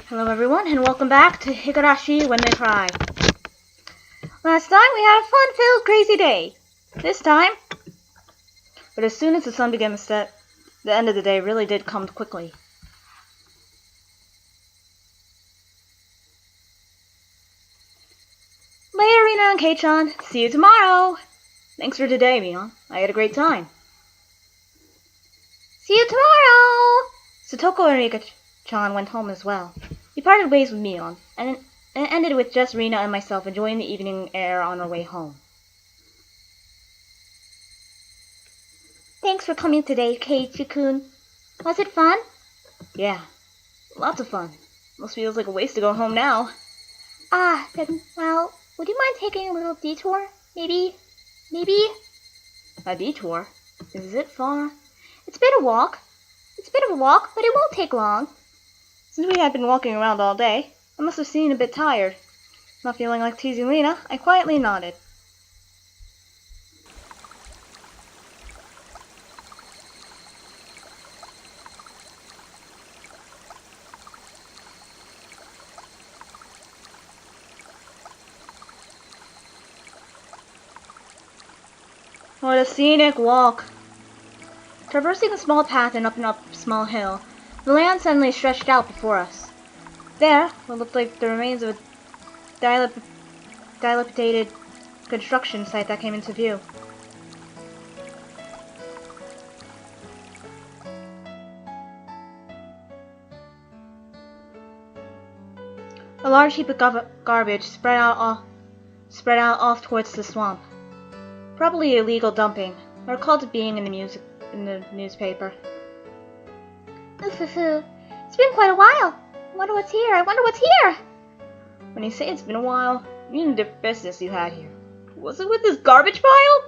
Hello everyone, and welcome back to Higurashi When They Cry. Last time we had a fun-filled, crazy day. This time, but as soon as the sun began to set, the end of the day really did come quickly. Later, Rena and Kei-chan. See you tomorrow. Thanks for today, Mion. I had a great time. See you tomorrow. Satoko and Rika-chan went home as well. We parted ways with Mion, and it ended with just Rena and myself enjoying the evening air on our way home. Thanks for coming today, Keiichi-kun. Was it fun? Yeah, lots of fun. Almost feels like a waste to go home now. Then, well, would you mind taking a little detour? Maybe? A detour? Is it far? It's a bit of a walk, but it won't take long. Since we had been walking around all day, I must have seemed a bit tired. Not feeling like teasing Rena, I quietly nodded. What a scenic walk! Traversing a small path and up a small hill, the land suddenly stretched out before us. There, what looked like the remains of a dilapidated construction site that came into view. A large heap of garbage spread out off towards the swamp. Probably illegal dumping. I recalled it being in the newspaper. It's been quite a while. I wonder what's here. When you say it's been a while, you mean the business you had here. Was it with this garbage pile?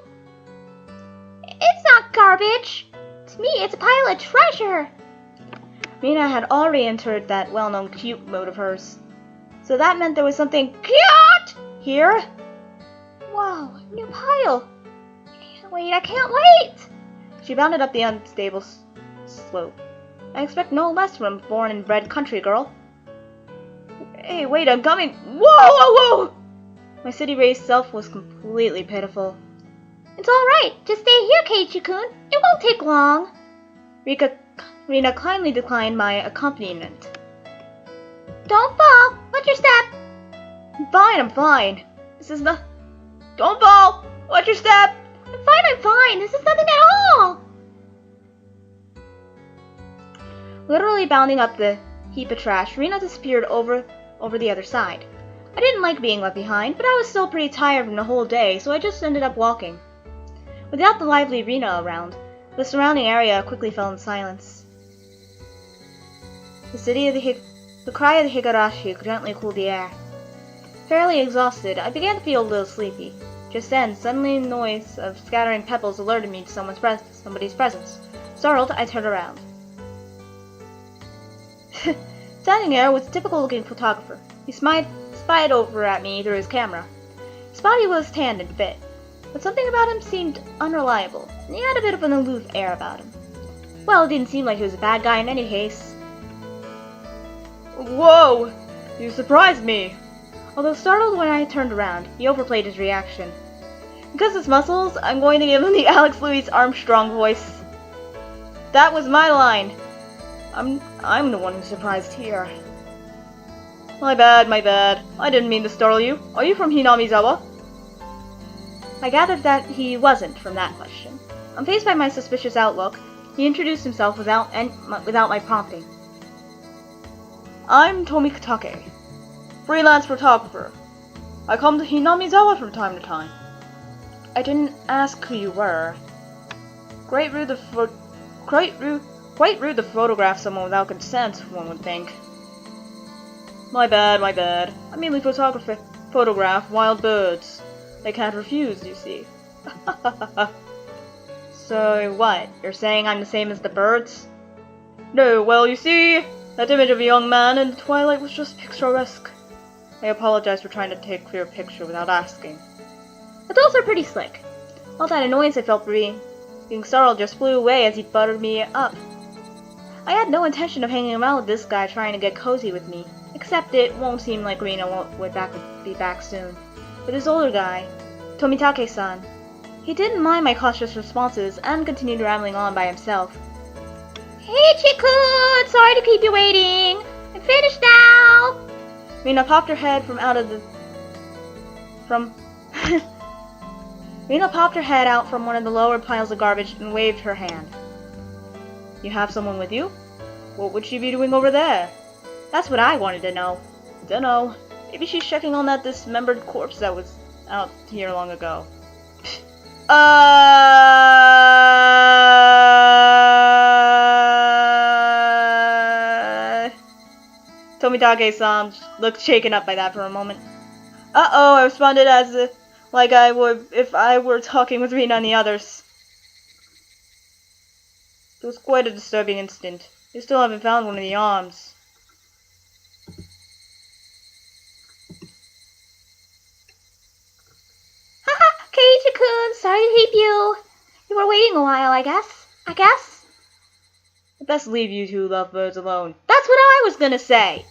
It's not garbage. To me, it's a pile of treasure. Rena had already entered that well-known cute mode of hers. So that meant there was something cute here. Whoa, new pile. I can't wait. She bounded up the unstable slope. I expect no less from a born and bred country girl. Hey, wait, I'm coming. Whoa! My city-raised self was completely pitiful. It's alright. Just stay here, Keiichi-kun. It won't take long. Rena kindly declined my accompaniment. Don't fall. Watch your step. I'm fine. Don't fall. Watch your step. I'm fine. This is nothing at all. Literally bounding up the heap of trash, Rena disappeared over the other side. I didn't like being left behind, but I was still pretty tired from the whole day, so I just ended up walking. Without the lively Rena around, the surrounding area quickly fell in silence. The cry of the Higurashi gently cooled the air. Fairly exhausted, I began to feel a little sleepy. Just then, suddenly the noise of scattering pebbles alerted me to somebody's presence. Startled, I turned around. Standing there was a typical-looking photographer. He spied over at me through his camera. His body was tanned and fit, but something about him seemed unreliable, and he had a bit of an aloof air about him. Well, it didn't seem like he was a bad guy in any case. Whoa! You surprised me! Although startled when I turned around, he overplayed his reaction. Because of his muscles, I'm going to give him the Alex Louis Armstrong voice. That was my line. I'm the one who's surprised here. My bad. I didn't mean to startle you. Are you from Hinamizawa? I gathered that he wasn't from that question. Unfazed by my suspicious outlook, he introduced himself without my prompting. I'm Tomikatake, freelance photographer. I come to Hinamizawa from time to time. I didn't ask who you were. Quite rude to photograph someone without consent, one would think. My bad. I mainly photograph wild birds. They can't refuse, you see. So what, you're saying I'm the same as the birds? No, well, you see, that image of a young man in the twilight was just picturesque. I apologize for trying to take a clear picture without asking. But those are pretty slick. All that annoyance I felt for being startled just flew away as he buttered me up. I had no intention of hanging around with this guy trying to get cozy with me. Except it won't seem like Rena would be back soon. But this older guy, Tomitake-san, he didn't mind my cautious responses and continued rambling on by himself. Hey, Chiku! Sorry to keep you waiting! I'm finished now! Rena popped her head Rena popped her head out from one of the lower piles of garbage and waved her hand. You have someone with you? What would she be doing over there? That's what I wanted to know. Dunno. Maybe she's checking on that dismembered corpse that was out here long ago. Tomitake-san looked shaken up by that for a moment. Uh-oh, I responded as like I would if I were talking with Rena and the others. It was quite a disturbing incident. You still haven't found one of the arms. Haha, Keiichi-kun, sorry to keep you. You were waiting a while, I guess. I'd best leave you two lovebirds alone. That's what I was gonna say.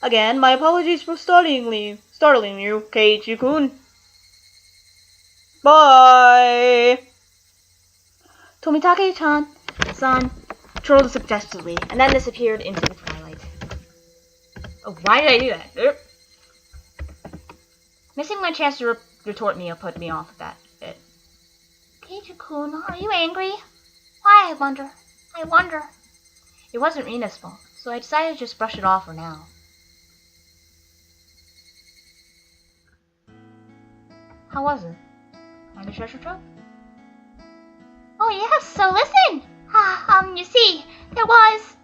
Again, my apologies for startling you, Keiichi-kun. Bye! Tomitake-san trolled suggestively, and then disappeared into the twilight. Oh, why did I do that? Missing my chance to retort me put me off that bit. Keiichi-kun, are you angry? Why, I wonder. It wasn't Rena's fault, so I decided to just brush it off for now. How was it? Find a treasure trove? Oh yes, so listen! You see, there was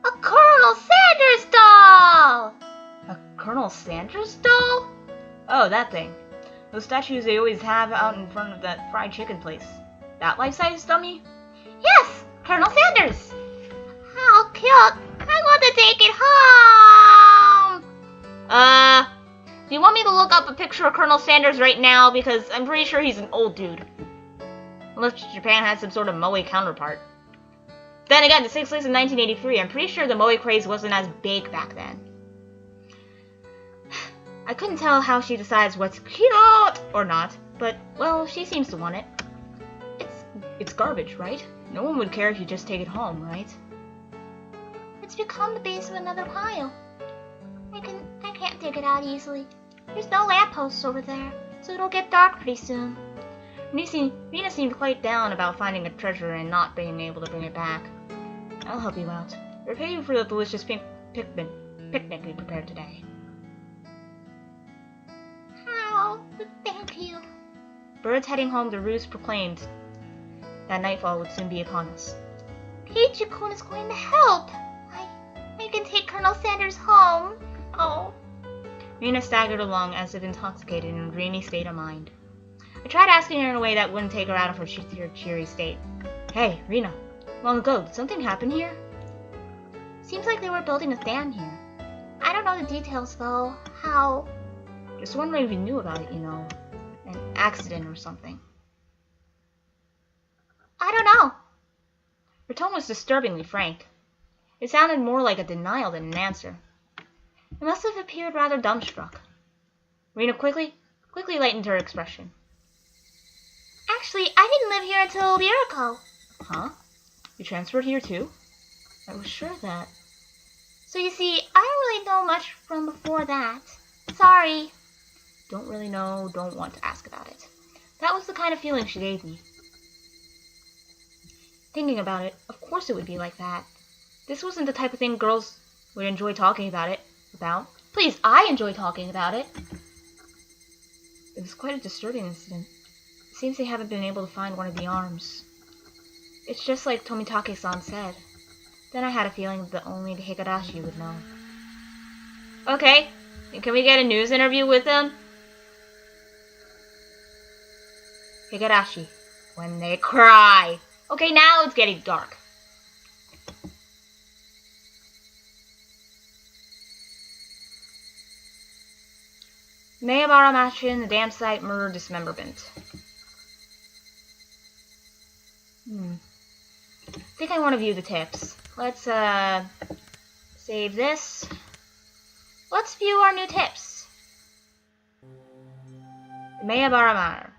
a Colonel Sanders doll! A Colonel Sanders doll? Oh, that thing. Those statues they always have out in front of that fried chicken place. That life-size dummy? Yes, Colonel Sanders! How cute! I want to take it home! Do you want me to look up a picture of Colonel Sanders right now? Because I'm pretty sure he's an old dude. Unless Japan had some sort of moe counterpart. Then again, this takes place in 1983. I'm pretty sure the moe craze wasn't as big back then. I couldn't tell how she decides what's cute or not, but, well, she seems to want it. It's garbage, right? No one would care if you just take it home, right? It's become the base of another pile. I can't dig it out easily. There's no lampposts over there, so it'll get dark pretty soon. Rena seemed quite down about finding a treasure and not being able to bring it back. I'll help you out. Repay you for the delicious picnic we prepared today. How? Thank you. Birds heading home to roost proclaimed that nightfall would soon be upon us. Keiichi-kun is going to help. I can take Colonel Sanders home. Oh. Rena staggered along as if intoxicated in a dreamy state of mind. I tried asking her in a way that wouldn't take her out of her cheery state. Hey, Rena, long ago, did something happen here? Seems like they were building a dam here. I don't know the details, though. How? Just wondering if you knew about it, you know. An accident or something. I don't know. Her tone was disturbingly frank. It sounded more like a denial than an answer. It must have appeared rather dumbstruck. Rena quickly lightened her expression. Actually, I didn't live here until a year ago. Huh? You transferred here too? I was sure of that. So you see, I don't really know much from before that. Sorry. Don't really know, don't want to ask about it. That was the kind of feeling she gave me. Thinking about it, of course it would be like that. This wasn't the type of thing girls would enjoy talking about. Please, I enjoy talking about it. It was quite a disturbing incident. It seems they haven't been able to find one of the arms. It's just like Tomitake-san said. Then I had a feeling that only the Higurashi would know. Okay, can we get a news interview with them? Higurashi, when they cry. Okay, now it's getting dark. Mayabara Machin, the dam site, murder dismemberment. I think I want to view the tips. Let's, save this. let's view our new tips. Mayabara Manor.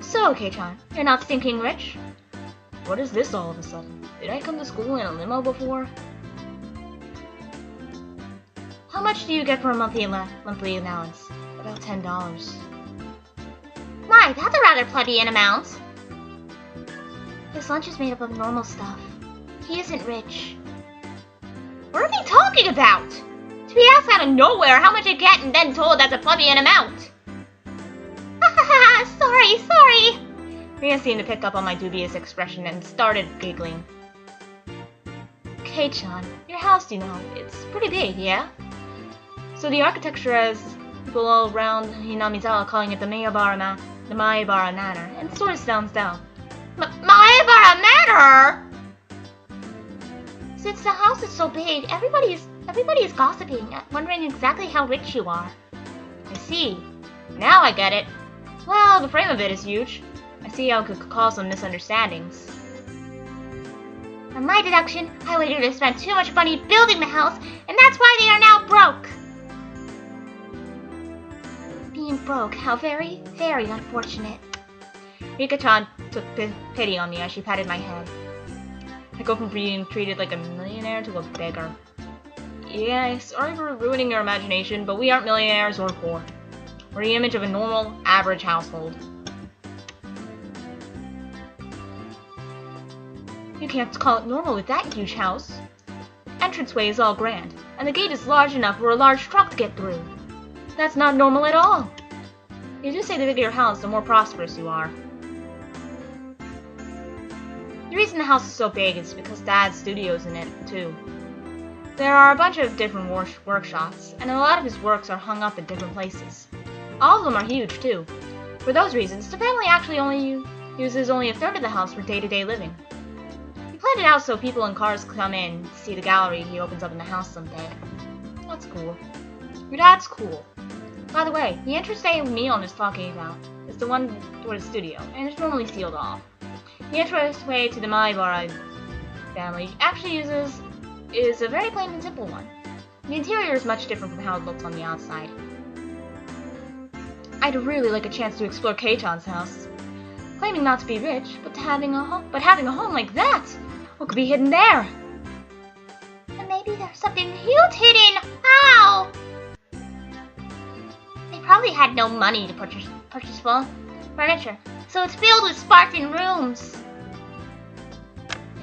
So, Kei-chan, you're not thinking rich? What is this all of a sudden? Did I come to school in a limo before? How much do you get for a monthly allowance? About $10. My, that's a rather plebeian amount. His lunch is made up of normal stuff. He isn't rich. What are they talking about? To be asked out of nowhere how much I get and then told that's a plebeian amount. Sorry. Rena seemed to pick up on my dubious expression and started giggling. Kei-chan, your house, you know, it's pretty big, yeah? So the architecture has people all around Hinamizawa calling it the Maebara Manor, and it sort of sounds down. Maebara Manor? Since the house is so big, everybody is gossiping, wondering exactly how rich you are. I see. Now I get it. Well, the frame of it is huge. I see how it could cause some misunderstandings. From my deduction, I waited to spend too much money building the house, and that's why they are now broke. Being broke, how very, very unfortunate. Rika-chan took pity on me as she patted my head. I go from being treated like a millionaire to a beggar. Yeah, sorry for ruining your imagination, but we aren't millionaires or poor. We're the image of a normal, average household. You can't call it normal with that huge house. Entranceway is all grand, and the gate is large enough for a large truck to get through. That's not normal at all. You just say the bigger your house, the more prosperous you are. The reason the house is so big is because Dad's studio's in it, too. There are a bunch of different workshops, and a lot of his works are hung up in different places. All of them are huge, too. For those reasons, the family actually uses only a third of the house for day-to-day living. He planned it out so people and cars come in to see the gallery he opens up in the house someday. That's cool. Your dad's cool. By the way, the entranceway Neon is talking about is the one toward the studio, and it's normally sealed off. The entranceway to the Maebara family actually is a very plain and simple one. The interior is much different from how it looks on the outside. I'd really like a chance to explore Kei-chan's house. Claiming not to be rich, but having a home like that! What could be hidden there? And maybe there's something huge hidden! How? They probably had no money to purchase full furniture, so it's filled with Spartan rooms.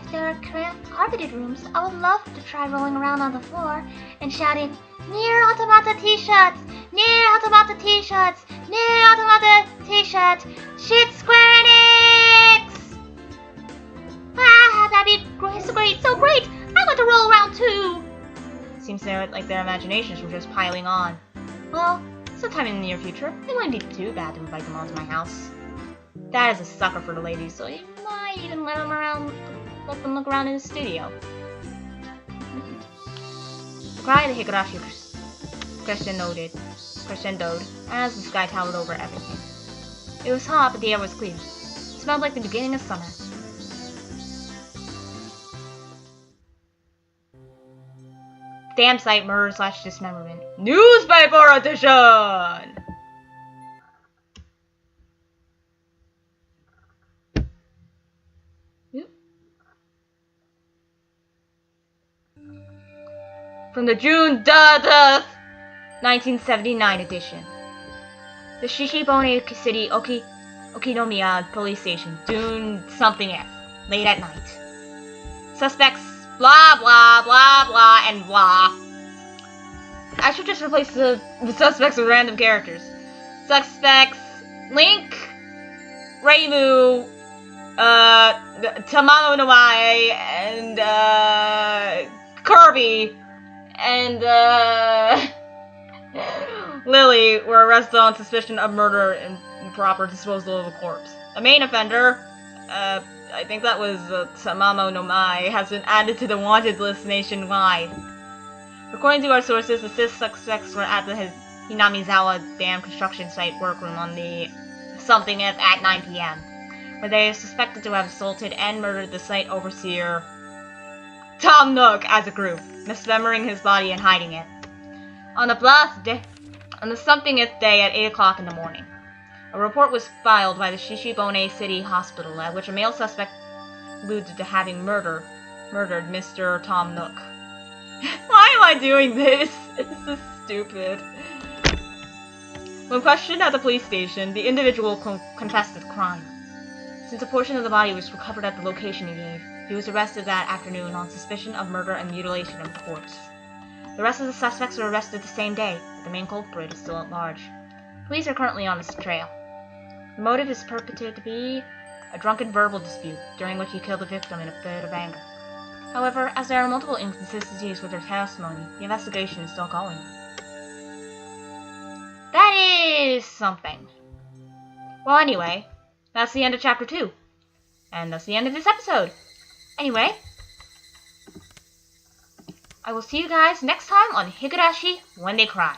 If there are carpeted rooms, I would love to try rolling around on the floor and shouting, "Near Automata T-shirts! Near Automata T-shirts! Near Automata T-shirt! Shit Square Enix!" Ah, that'd be so great! I want to roll around too! Seems like their imaginations were just piling on. Well, sometime in the near future, it wouldn't be too bad to invite them onto my house. Dad is a sucker for the ladies, so he might even let them look around in his studio. The cry of the Higurashi crescendoed as the sky towered over everything. It was hot, but the air was clear. It smelled like the beginning of summer. Damn sight, murder / dismemberment. Newspaper edition! From the June 1979 edition. The Shishibone City Okinomiya police station, Dune something F, late at night. Suspects, blah blah blah blah and blah. I should just replace the suspects with random characters. Suspects, Link, Reimu, Tamamo no Mae, and Kirby, and Lily were arrested on suspicion of murder and improper disposal of a corpse. The main offender, I think that was Tamamo no Mae, has been added to the wanted list nationwide. According to our sources, the 6 suspects were at the Hinamizawa Dam construction site workroom on the something at 9 p.m., where they are suspected to have assaulted and murdered the site overseer Tom Nook as a group, misremembering his body and hiding it. On the somethingth day at 8 o'clock in the morning, a report was filed by the Shishibone City Hospital at which a male suspect alluded to having murdered Mr. Tom Nook. Why am I doing this? This is stupid. When questioned at the police station, the individual confessed his crime. Since a portion of the body was recovered at the location he gave, he was arrested that afternoon on suspicion of murder and mutilation of the corpse. The rest of the suspects were arrested the same day, but the main culprit is still at large. Police are currently on his trail. The motive is purported to be a drunken verbal dispute, during which he killed the victim in a fit of anger. However, as there are multiple inconsistencies with their testimony, the investigation is still going. That is something. Well, anyway, that's the end of Chapter 2. And that's the end of this episode. Anyway, I will see you guys next time on Higurashi When They Cry.